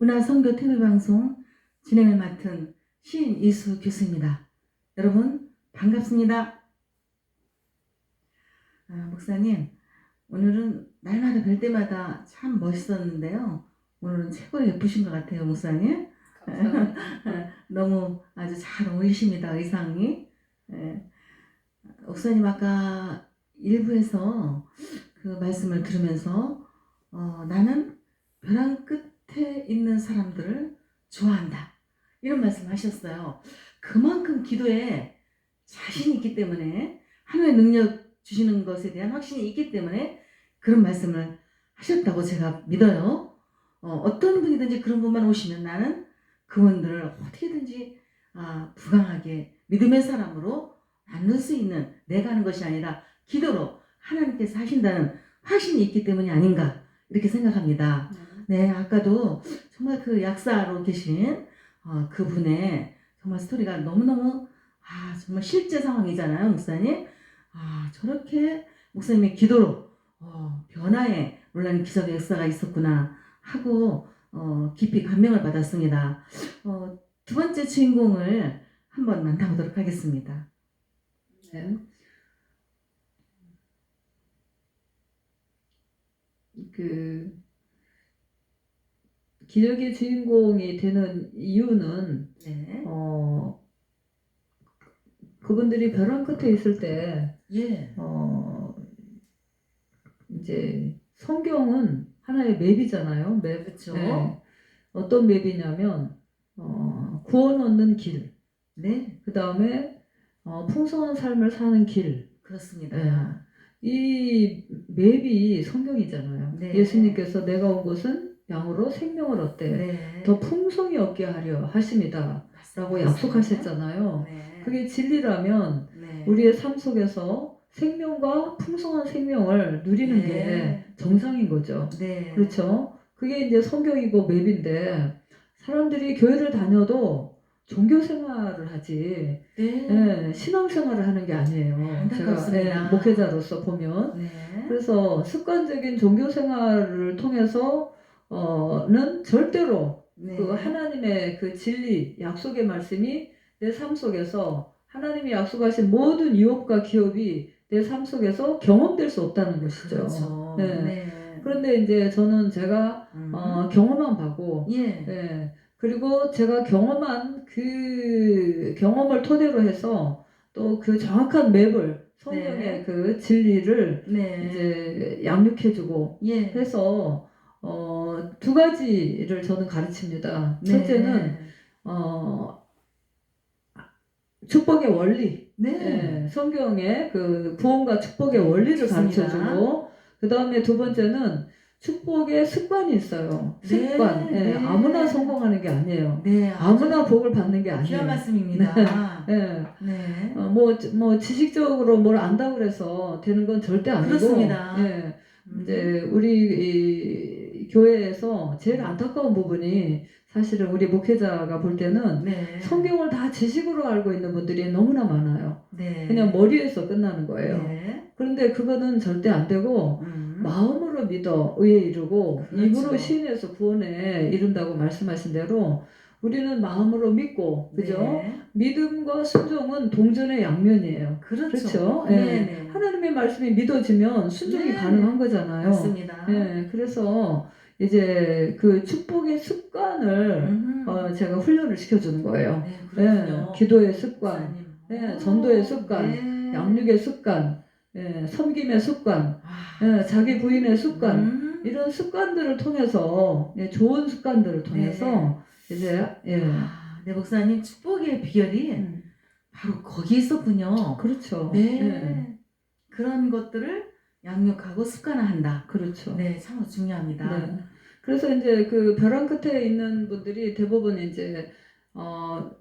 문화선교 TV방송 진행을 맡은 시인 이수 교수입니다. 여러분 반갑습니다. 목사님, 오늘은 날마다 뵐 때마다 참 멋있었는데요. 오늘은 최고 예쁘신 것 같아요, 목사님. 감사합니다. 너무 아주 잘 어울리십니다, 의상이. 목사님 아까 일부에서 그 말씀을 들으면서 나는 벼랑 끝에 있는 사람들을 좋아한다, 이런 말씀 하셨어요. 그만큼 기도에 자신이 있기 때문에, 하나님의 능력 주시는 것에 대한 확신이 있기 때문에 그런 말씀을 하셨다고 제가 믿어요. 어떤 분이든지 그런 분만 오시면 나는 그분들을 어떻게든지 부강하게 믿음의 사람으로 만들 수 있는, 내가 하는 것이 아니라 기도로 하나님께서 하신다는 확신이 있기 때문이 아닌가, 이렇게 생각합니다. 네, 아까도 정말 그 약사로 계신 그분의 정말 스토리가 너무너무 정말 실제 상황이잖아요, 목사님. 저렇게 목사님의 기도로 변화에 놀라는 기적의 역사가 있었구나 하고 깊이 감명을 받았습니다. 두 번째 주인공을 한번 만나보도록 하겠습니다. 네. 그 기적의 주인공이 되는 이유는 네. 그분들이 벼랑 끝에 있을 때 예. 이제 성경은 하나의 맵이잖아요. 맵. 그렇죠. 네. 어떤 맵이냐면 구원 얻는 길. 네. 그 다음에 풍성한 삶을 사는 길. 그렇습니다. 네. 이 맵이 성경이잖아요. 네. 예수님께서 내가 온 것은 양으로 생명을 얻되 네. 더 풍성히 얻게 하려 하십니다 라고 약속하셨잖아요. 네. 그게 진리라면 네. 우리의 삶 속에서 생명과 풍성한 생명을 누리는 네. 게 정상인 거죠. 네. 그렇죠? 그게 이제 성경이고 맵인데, 사람들이 교회를 다녀도 종교 생활을 하지 네. 신앙 생활을 하는 게 아니에요. 안타깝습니다. 제가 목회자로서 보면. 네. 그래서 습관적인 종교 생활을 통해서는 절대로 네. 그 하나님의 그 진리, 약속의 말씀이 내 삶 속에서, 하나님이 약속하신 모든 유업과 기업이 내 삶 속에서 경험될 수 없다는 것이죠. 그렇죠. 네. 네. 그런데 이제 저는 제가 경험한 바고, 예. 그리고 제가 경험한 그 경험을 토대로 해서 또 그 정확한 맵을, 성경의 네. 그 진리를 네. 이제 양육해주고 예. 해서 두 가지를 저는 가르칩니다. 네. 첫째는 축복의 원리. 네. 성경의 그 구원과 축복의 원리를 좋습니다. 가르쳐주고, 그 다음에 두 번째는 축복의 습관이 있어요. 습관. 네. 아무나 성공하는 게 아니에요. 네. 아무나 복을 받는 게 아니에요. 귀한 말씀입니다. 네. 네. 뭐 지식적으로 뭘 안다고 그래서 되는 건 절대 아니고. 그렇습니다. 이제 우리 이 교회에서 제일 안타까운 부분이, 사실은 우리 목회자가 볼 때는 네. 성경을 다 지식으로 알고 있는 분들이 너무나 많아요. 네. 그냥 머리에서 끝나는 거예요. 네. 그런데 그거는 절대 안 되고 마음으로 믿어 의에 이르고 그렇죠. 입으로 시인해서 구원에 이른다고 말씀하신 대로 우리는 마음으로 믿고, 그죠? 네. 믿음과 순종은 동전의 양면이에요. 그렇죠. 네. 하나님의 말씀이 믿어지면 순종이 네. 가능한 거잖아요. 맞습니다. 그래서 이제 그 축복의 습관을 제가 훈련을 시켜주는 거예요. 네, 그렇군요. 기도의 습관, 목사님. 전도의 습관, 네. 양육의 습관, 섬김의 습관, 자기 부인의 습관, 이런 습관들을 통해서, 좋은 습관들을 통해서 이제 네, 목사님, 축복의 비결이 바로 거기 있었군요. 그렇죠. 네. 그런 것들을 양육하고 습관화한다. 그렇죠. 네, 참 중요합니다. 네. 그래서 이제 그 벼랑 끝에 있는 분들이 대부분 이제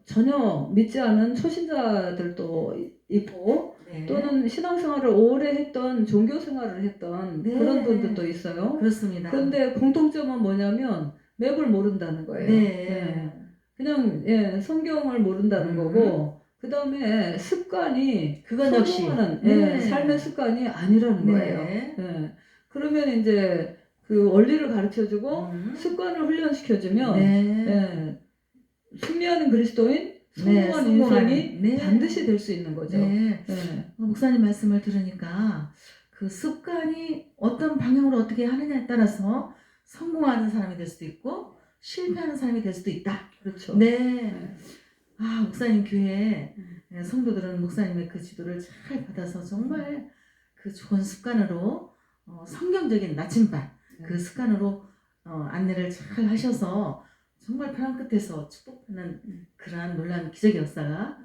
전혀 믿지 않은 초신자들도 있고, 네. 또는 신앙생활을 오래 했던, 종교생활을 했던 네. 그런 분들도 있어요. 그렇습니다. 그런데 공통점은 뭐냐면 맵을 모른다는 거예요. 네. 그냥 성경을 모른다는 거고, 그 다음에 습관이 그건 역시 삶의 습관이 아니라는 거예요. 그러면 이제 그 원리를 가르쳐주고 음. 습관을 훈련시켜주면 네. 예, 승리하는 그리스도인, 네, 성공한 성공하는, 인생이 네. 반드시 될 수 있는 거죠. 네. 예. 목사님 말씀을 들으니까 그 습관이 어떤 방향으로 어떻게 하느냐에 따라서 성공하는 사람이 될 수도 있고 실패하는 사람이 될 수도 있다. 그렇죠. 네. 예. 목사님 교회 성도들은 목사님의 그 지도를 잘 받아서 정말 그 좋은 습관으로 성경적인 나침반 그 습관으로 안내를 잘 하셔서 정말 벼랑 끝에서 축복하는 그러한 놀라운 기적의 역사가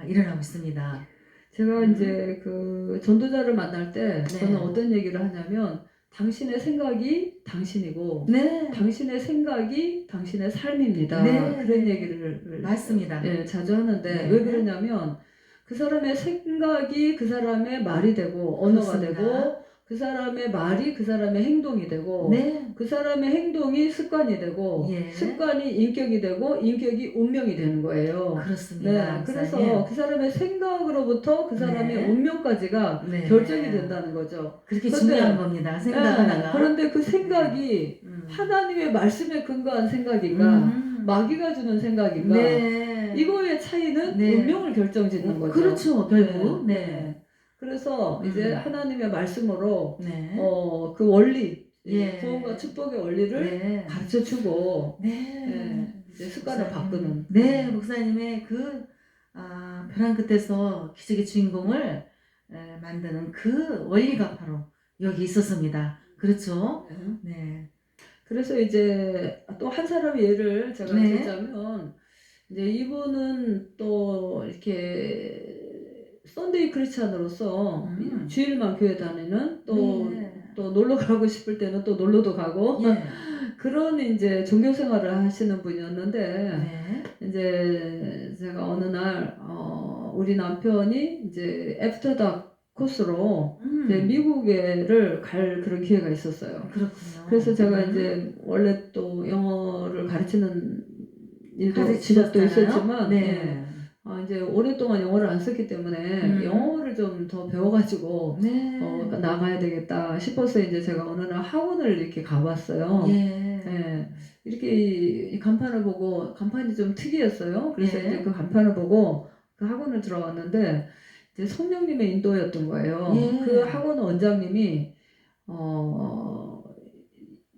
일어나고 있습니다. 제가 이제 그 전도자를 만날 때 네. 저는 어떤 얘기를 하냐면 당신의 생각이 당신이고 네. 당신의 생각이 당신의 삶입니다. 네. 그런 얘기를 맞습니다. 자주 하는데 네. 왜 그러냐면 그 사람의 생각이 그 사람의 말이 되고 언어가 그렇습니다. 되고 그 사람의 말이 그 사람의 행동이 되고 네. 그 사람의 행동이 습관이 되고 예. 습관이 인격이 되고 인격이 운명이 되는 거예요. 그렇습니다. 네, 목사님. 그래서 그 사람의 생각으로부터 그 사람의 네. 운명까지가 네. 결정이 된다는 거죠. 그렇게 근데, 중요한 겁니다. 생각 하나가. 그런데 그 생각이 하나님의 말씀에 근거한 생각인가 마귀가 주는 생각인가 네. 이거의 차이는 네. 운명을 결정짓는 거죠. 그렇죠. 결국. 네. 그래서 이제 하나님의 말씀으로 네. 그 원리 예. 구원과 축복의 원리를 네. 가르쳐주고 네. 이제 습관을 바꾸는. 네, 목사님의 그 벼랑 끝에서 기적의 주인공을 만드는 그 원리가 바로 여기 있었습니다. 그렇죠? 네. 그래서 이제 또 한 사람의 예를 제가 네. 들자면 이제 이분은 또 이렇게 썬데이 크리스찬으로서 주일만 교회 다니는 또 놀러 가고 싶을 때는 또 놀러도 가고 예. 그런 이제 종교 생활을 하시는 분이었는데 네. 이제 제가 어느 날 우리 남편이 이제 애프터닥 코스로 이제 미국에를 갈 그런 기회가 있었어요. 그렇군요. 그래서 제가 이제 원래 또 영어를 가르치는 일도 가르치셨잖아요. 직업도 있었지만 네. 이제 오랫동안 영어를 안 썼기 때문에 영어를 좀 더 배워가지고 네. 나가야 되겠다 싶어서 이제 제가 어느 날 학원을 이렇게 가봤어요. 예. 이렇게 이 간판을 보고 간판이 좀 특이했어요. 그래서 예. 이제 그 간판을 보고 그 학원을 들어갔는데 이제 성령님의 인도였던 거예요. 예. 그 학원 원장님이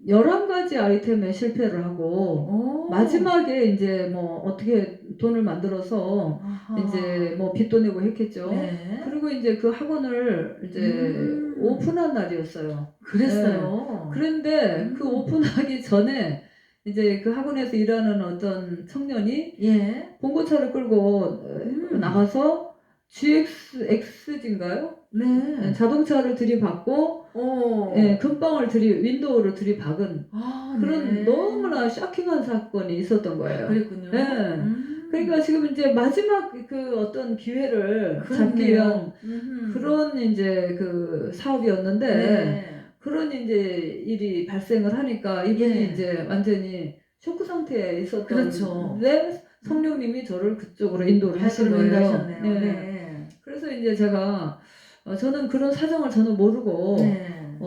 11가지 아이템에 실패를 하고 마지막에 이제 뭐 어떻게 돈을 만들어서 아하. 이제 뭐 빚도 내고 했겠죠. 네. 그리고 이제 그 학원을 이제 오픈한 날이었어요. 그랬어요. 그런데 그 오픈하기 전에 이제 그 학원에서 일하는 어떤 청년이 예. 봉고차를 끌고 나가서 GX인가요? 네. 자동차를 들이받고 금방을 윈도우를 들이박은 그런 네. 너무나 쇼킹한 사건이 있었던 거예요. 그랬군요. 네. 그러니까 지금 이제 마지막 그 어떤 기회를 잡기 위한 그런 이제 그 사업이었는데 네. 그런 이제 일이 발생을 하니까 이분이 예. 이제 완전히 쇼크 상태에 있었던 그렇죠. 성령님이 저를 그쪽으로 인도를 하신 하시는 거예요. 하셨네요. 네. 네. 그래서 이제 제가 저는 그런 사정을 전혀 모르고 네.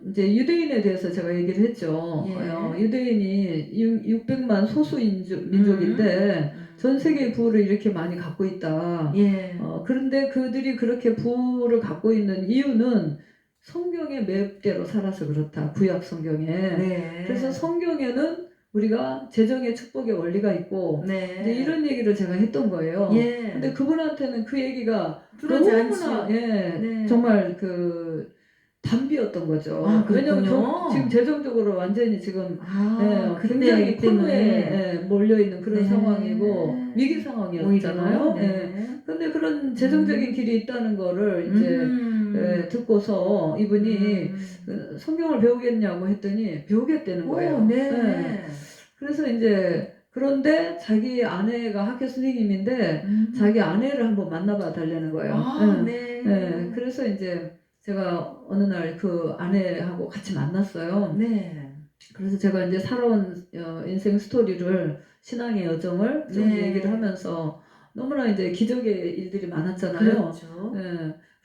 이제 유대인에 대해서 제가 얘기를 했죠. 예. 유대인이 600만 소수 민족인데 전 세계의 부를 이렇게 많이 갖고 있다. 예. 그런데 그들이 그렇게 부를 갖고 있는 이유는 성경의 맵대로 살아서 그렇다. 구약 성경에. 네. 그래서 성경에는 우리가 재정의 축복의 원리가 있고 네. 이제 이런 얘기를 제가 했던 거예요. 예. 근데 그분한테는 그 얘기가 들어오지 너무나 네. 정말 그 담비였던 거죠. 왜냐면 그렇군요. 지금 재정적으로 완전히 지금 그때 굉장히 때문에 풍부에 몰려있는 그런 네. 상황이고 위기 상황이었잖아요. 네. 근데 그런 재정적인 길이 있다는 거를 이제 듣고서 이분이 성경을 배우겠냐고 했더니 배우겠다는 거예요. 네. 그래서 이제 그런데 자기 아내가 학교 선생님인데 자기 아내를 한번 만나봐 달라는 거예요. 네. 그래서 이제 제가 어느 날 그 아내하고 같이 만났어요. 네. 그래서 제가 이제 살아온 인생 스토리를 신앙의 여정을 좀 네. 얘기를 하면서 너무나 이제 기적의 일들이 많았잖아요. 그렇죠.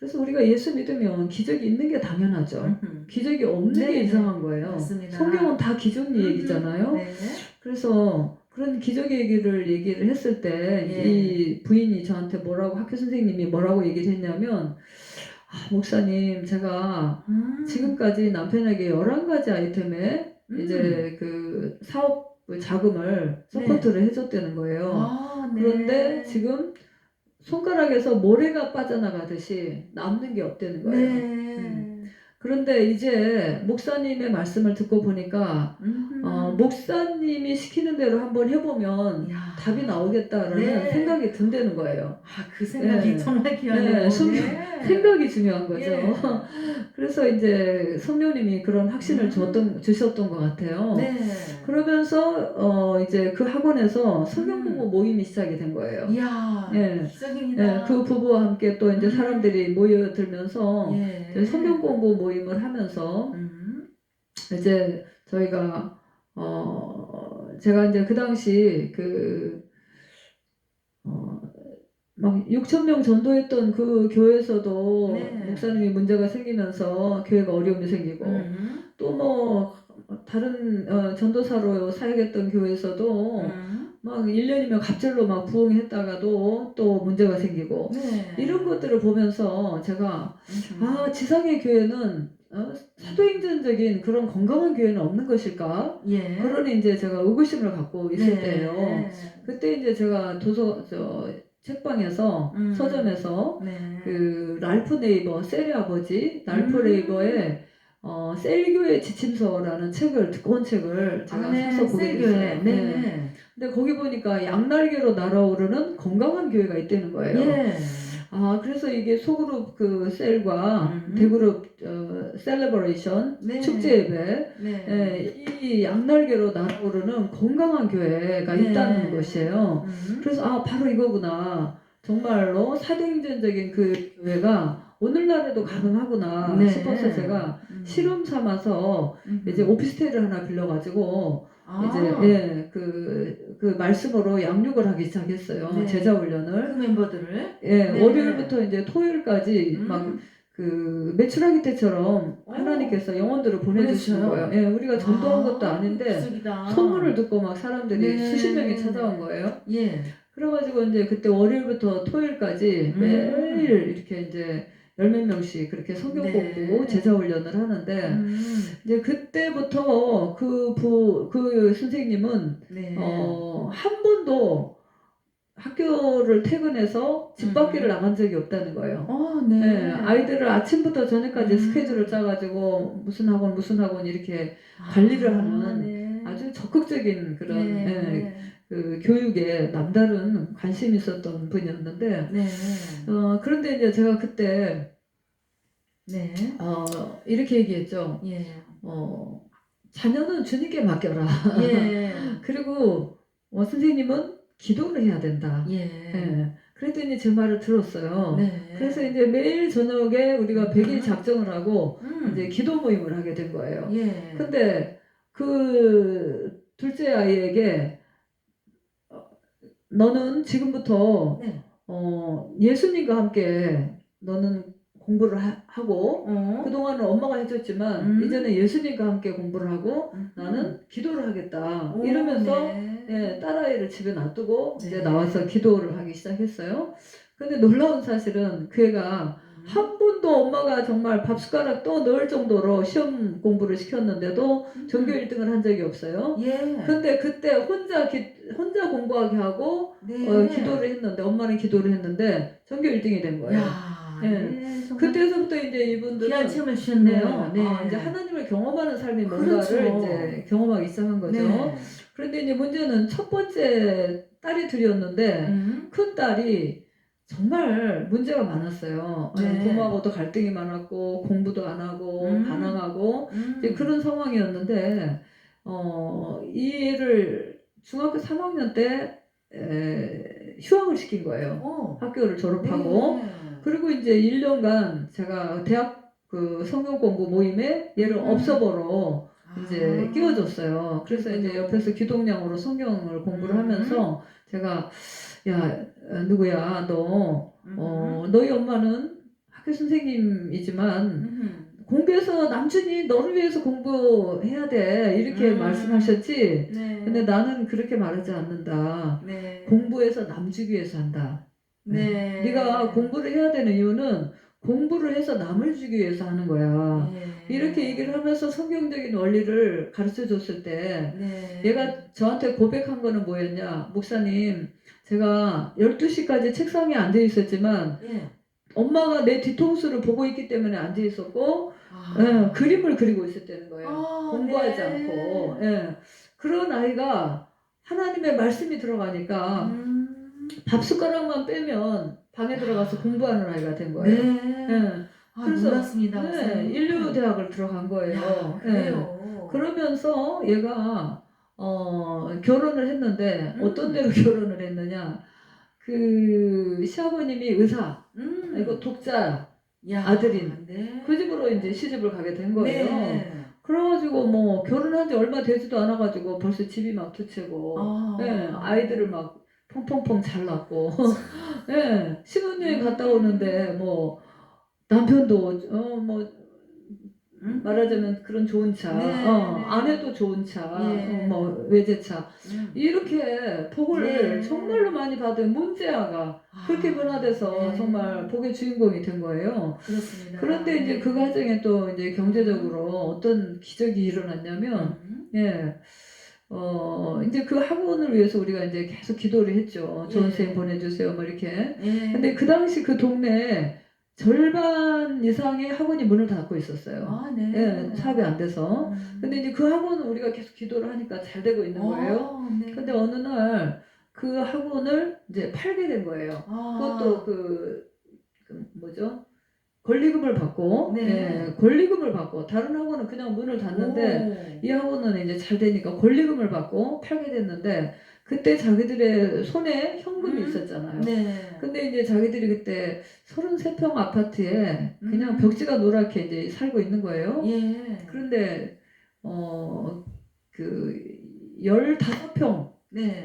그래서 우리가 예수 믿으면 기적이 있는 게 당연하죠. 기적이 없는 게 네, 이상한 거예요. 맞습니다. 성경은 다 기적 얘기잖아요. 네. 그래서 그런 기적 얘기를 했을 때 예. 이 부인이 저한테 뭐라고 학교 선생님이 뭐라고 얘기를 했냐면 목사님 제가 지금까지 남편에게 11가지 아이템에 이제 그 사업 자금을 서포트를 해줬다는 거예요. 아, 네. 그런데 지금 손가락에서 모래가 빠져나가듯이 남는 게 없다는 거예요. 네. 그런데 이제 목사님의 말씀을 듣고 보니까 목사님이 시키는 대로 한번 해보면 야. 답이 나오겠다라는 네. 생각이 든다는 거예요. 아, 그 생각이 네. 정말 귀하네요. 네, 생각이 중요한 거죠. 예. 그래서 이제 성령님이 그런 확신을 주셨던 것 같아요. 네. 그러면서 이제 그 학원에서 성경 공부 모임이 시작이 된 거예요. 이야, 예. 기적입니다. 예, 그 부부와 함께 또 이제 사람들이 모여들면서 예. 이제 성경 공부 모임을 하면서 이제 저희가 제가 이제 그 당시 막 6천 명 전도했던 그 교회에서도 네. 목사님이 문제가 생기면서 교회가 어려움이 생기고 또 뭐 다른 전도사로 사역했던 교회에서도 막 1년이면 갑절로 막 부흥했다가도 또 문제가 생기고 네. 이런 것들을 보면서 제가 지상의 교회는 사도행전적인 그런 건강한 교회는 없는 것일까? 예. 그런 이제 제가 의구심을 갖고 있을 네. 때예요. 그때 이제 제가 책방에서 서점에서 네. 그 랄프 네이버 셀의 아버지 랄프 네이버의 셀교회 지침서라는 두꺼운 책을 제가 사서 보게 됐어요. 네. 근데 거기 보니까 양날개로 날아오르는 건강한 교회가 있다는 거예요. 예. 그래서 이게 소그룹 그 셀과 대그룹 셀레버레이션 네. 축제 예배 네. 이 양날개로 날아오르는 건강한 교회가 네. 있다는 것이에요. 그래서 바로 이거구나. 정말로 사도행전적인 그 교회가 오늘날에도 가능하구나 네. 싶어서 제가 실험 삼아서 이제 오피스텔을 하나 빌려가지고 이제 그 말씀으로 양육을 하기 시작했어요. 네. 제자 훈련을. 그 멤버들을 네. 네. 월요일부터 이제 토요일까지 막 그 매출하기 때처럼 하나님께서 영혼들을 보내주시는 보내주셔요? 거예요. 예, 우리가 전도한 것도 아닌데 기적이다. 소문을 듣고 막 사람들이 네. 수십 명이 찾아온 거예요. 예. 그래가지고 이제 그때 월요일부터 토요일까지 매일 이렇게 이제 10몇 명씩 그렇게 성경 네. 공부 제자 훈련을 하는데 이제 그때부터 그 선생님은 네. 한 번도 학교를 퇴근해서 집 밖에를 나간 적이 없다는 거예요. 네. 네, 아이들을 아침부터 저녁까지 음. 스케줄을 짜가지고 무슨 학원 이렇게 관리를 하는 네. 아주 적극적인 그런 네. 그 교육에 남다른 관심이 있었던 분이었는데 네. 그런데 이제 제가 그때 네. 이렇게 얘기했죠. 예. 자녀는 주님께 맡겨라. 예. 그리고 선생님은 기도를 해야 된다. 예. 예. 그랬더니 제 말을 들었어요. 네. 그래서 이제 매일 저녁에 우리가 100일 작정을 하고 이제 기도 모임을 하게 된 거예요. 예. 근데 그 둘째 아이에게 너는 지금부터 네. 예수님과 함께 너는 공부를 하고 그동안은 엄마가 해줬지만 이제는 예수님과 함께 공부를 하고 나는 기도를 하겠다 이러면서 네. 딸아이를 집에 놔두고 네. 이제 나와서 기도를 하기 시작했어요. 근데 놀라운 사실은 그 애가 한 번도 엄마가 정말 밥숟가락 또 넣을 정도로 시험 공부를 시켰는데도 전교 1등을 한 적이 없어요. 예. 근데 그때 혼자 공부하게 하고 네. 기도를 했는데 엄마는 기도를 했는데 전교 1등이 된 거예요. 야. 예. 네, 정말 그때서부터 이제 이분들은 귀한 체험을 주셨네요. 네. 이제 하나님을 경험하는 삶이 뭔가를 그렇죠. 이제 경험하기 시작한 거죠. 네. 그런데 이제 문제는 첫 번째 딸이 둘이었는데 큰 딸이 정말 문제가 많았어요. 네. 부모하고도 갈등이 많았고 공부도 안 하고 반항하고 이제 그런 상황이었는데 이 애를 중학교 3학년 때 휴학을 시킨 거예요. 학교를 졸업하고. 네. 그리고 이제 1년간 제가 대학 그 성경 공부 모임에 얘를 업서버로 이제 끼워줬어요. 그래서 이제 옆에서 기독량으로 성경을 공부를 하면서 제가 야 누구야 너 너희 엄마는 학교 선생님이지만 음. 공부해서 남준이 너를 위해서 공부해야 돼 이렇게 말씀하셨지. 네. 근데 나는 그렇게 말하지 않는다. 네. 공부해서 남 주기 위해서 한다. 네. 네가 공부를 해야 되는 이유는 공부를 해서 남을 주기 위해서 하는 거야. 네. 이렇게 얘기를 하면서 성경적인 원리를 가르쳐 줬을 때 네. 얘가 저한테 고백한 거는 뭐였냐. 목사님, 제가 12시까지 책상에 앉아 있었지만 예. 엄마가 내 뒤통수를 보고 있기 때문에 앉아 있었고 그림을 그리고 있었다는 거예요. 공부하지 네. 않고. 예. 그런 아이가 하나님의 말씀이 들어가니까 밥 숟가락만 빼면 방에 들어가서 공부하는 아이가 된 거예요. 네. 예. 그래서 몰랐습니다. 네, 인류 대학을 들어간 거예요. 야, 그래요. 그러면서 얘가 결혼을 했는데 어떤 데로 결혼을 했느냐? 그 시아버님이 의사, 이거 독자 야, 아들인 네. 그 집으로 이제 시집을 가게 된 거예요. 네. 그래가지고 뭐 결혼한 지 얼마 되지도 않아가지고 벌써 집이 막 두 채고, 아이들을 막 펑펑펑 잘 낳고, 신혼여행 갔다 오는데 뭐 남편도 뭐 말하자면 그런 좋은 차, 네, 네. 아내도 좋은 차, 예. 뭐 외제차 이렇게 복을 네. 정말로 많이 받은 문제아가 그렇게 변화돼서 네. 정말 복의 주인공이 된 거예요. 그렇습니다. 그런데 이제 네. 그 과정에 또 이제 경제적으로 어떤 기적이 일어났냐면, 이제 그 학원을 위해서 우리가 이제 계속 기도를 했죠. 좋은 선생님 보내주세요, 뭐 이렇게. 근데 그 당시 그 동네에 절반 이상의 학원이 문을 닫고 있었어요. 네. 사업이 안 돼서. 근데 이제 그 학원은 우리가 계속 기도를 하니까 잘 되고 있는 거예요. 네. 근데 어느 날 그 학원을 이제 팔게 된 거예요. 그것도 그 뭐죠? 권리금을 받고, 권리금을 받고, 다른 학원은 그냥 문을 닫는데, 이 학원은 이제 잘 되니까 권리금을 받고 팔게 됐는데, 그때 자기들의 손에 현금이 있었잖아요. 근데 이제 자기들이 그때 33평 아파트에 그냥 벽지가 노랗게 이제 살고 있는 거예요. 그런데, 그, 15평,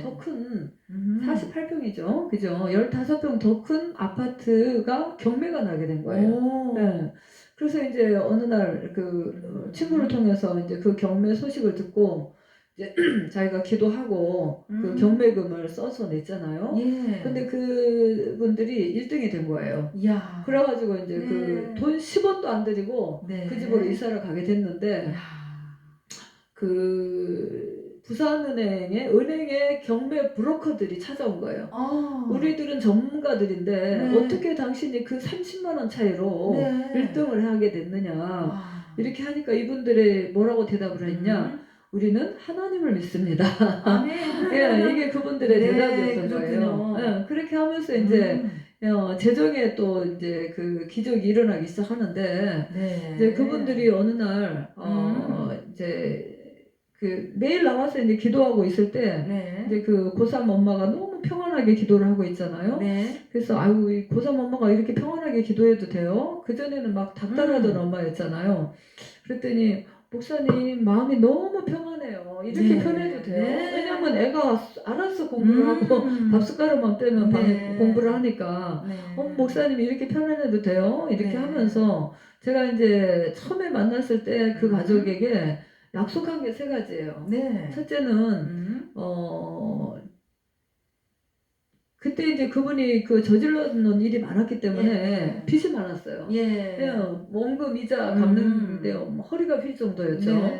더 큰, 48평이죠. 그죠? 15평 더 큰 아파트가 경매가 나게 된 거예요. 그래서 이제 어느 날 그 친구를 통해서 이제 그 경매 소식을 듣고 이제 자기가 기도하고 그 경매금을 써서 냈잖아요. 근데 그분들이 1등이 된 거예요. 야. 그래가지고 이제 그 돈 10원도 안 들이고 그 집으로 이사를 가게 됐는데 그 부산은행의 은행의 경매 브로커들이 찾아온 거예요. 우리들은 전문가들인데 어떻게 당신이 그 30만 원 차이로 1등을 하게 됐느냐. 이렇게 하니까 이분들이 뭐라고 대답을 했냐. 우리는 하나님을 믿습니다. 이게 그분들의 대답이었던 거예요. 그렇게 하면서 이제 재정에 또 이제 그 기적이 일어나기 시작하는데 이제 그분들이 어느 날 이제 그 매일 나와서 이제 기도하고 있을 때 이제 그 고3 엄마가 너무 평안하게 기도를 하고 있잖아요. 그래서 아유 이 고3 엄마가 이렇게 평안하게 기도해도 돼요? 그전에는 막 닥달하던 엄마였잖아요. 그랬더니 목사님 마음이 너무 평안해요. 이렇게 편해도 돼요? 왜냐면 애가 알아서 공부를 하고 밥숟가락만 빼면 공부를 하니까 목사님 이렇게 편안해도 돼요? 이렇게 하면서 제가 이제 처음에 만났을 때 그 가족에게 약속한 게 3가지예요. 첫째는 그때 이제 그분이 그 저질러놓은 일이 많았기 때문에 빚이 많았어요. 원금 이자 갚는데 허리가 휠 정도였죠.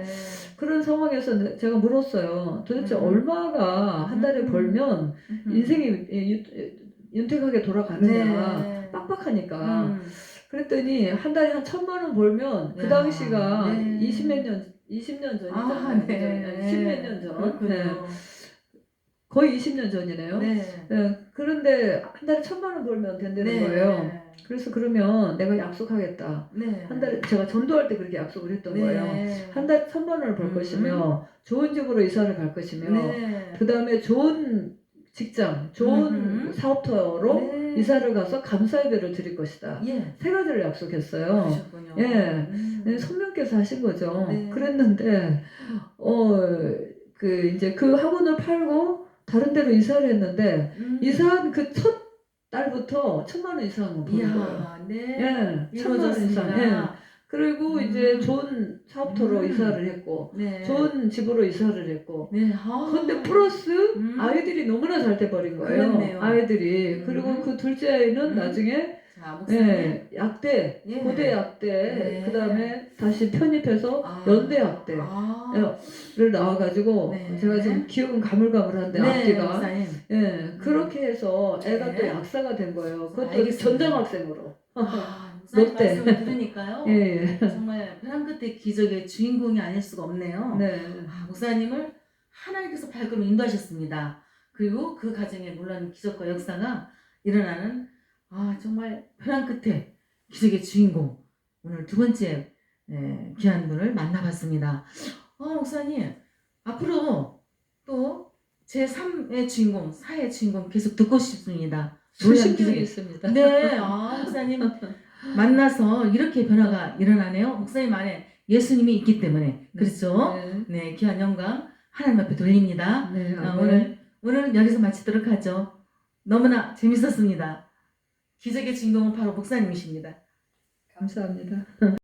그런 상황에서 제가 물었어요. 도대체 얼마가 한 달에 벌면 인생이 윤택하게 돌아가느냐. 빡빡하니까. 그랬더니 한 달에 한 1,000만 원 벌면 그 당시가 20년 전이잖아요. 10몇 년 전. 거의 20년 전이네요. 그런데 한 달에 1,000만 원 벌면 된다는 거예요. 그래서 그러면 내가 약속하겠다. 한 달에 제가 전도할 때 그렇게 약속을 했던 거예요. 한 달에 1,000만 원을 벌 것이며 좋은 집으로 이사를 갈 것이며 그 다음에 좋은 직장, 좋은 사업터로 이사를 가서 감사예배를 드릴 것이다. 3가지를 약속했어요. 성령께서 하신 거죠. 그랬는데 그 이제 그 학원을 팔고 다른 데로 이사를 했는데 이사한 그 첫 딸부터 1,000만 원 이상은 버는 거예요. 이야, 네. 예, 1,000만 원 이상. 예. 이루어졌습니다. 그리고 이제 좋은 사업터로 이사를 했고, 네. 좋은 집으로 이사를 했고, 네. 근데 플러스 음. 아이들이 너무나 잘 돼버린 거예요. 그렇네요. 아이들이. 그리고 그 둘째 아이는 나중에 자, 목사님. 약대, 예. 고대 약대, 네. 그 다음에 다시 편입해서 연대 약대를 나와가지고, 네. 제가 지금 기억은 가물가물한데, 네, 앞뒤가. 목사님. 그렇게 해서 애가 네. 또 약사가 된 거예요. 그것도 알겠습니다. 전장학생으로. 목사님 롯데. 말씀을 들으니까요. 예. 정말 벼랑 끝에 기적의 주인공이 아닐 수가 없네요. 네. 목사님을 하나님께서 발걸음 인도하셨습니다. 그리고 그 가정에 물론 기적과 역사가 일어나는 정말 벼랑 끝에 기적의 주인공, 오늘 두 번째 귀한 분을 만나봤습니다. 목사님 앞으로 또 제3의 주인공, 4의 주인공 계속 듣고 싶습니다. 수십 명이 있습니다. 네, 목사님 만나서 이렇게 변화가 일어나네요. 목사님 안에 예수님이 있기 때문에. 그렇죠? 네, 귀한 영광 하나님 앞에 돌립니다. 네, 오늘은 여기서 마치도록 하죠. 너무나 재밌었습니다. 기적의 주인공은 바로 목사님이십니다. 감사합니다.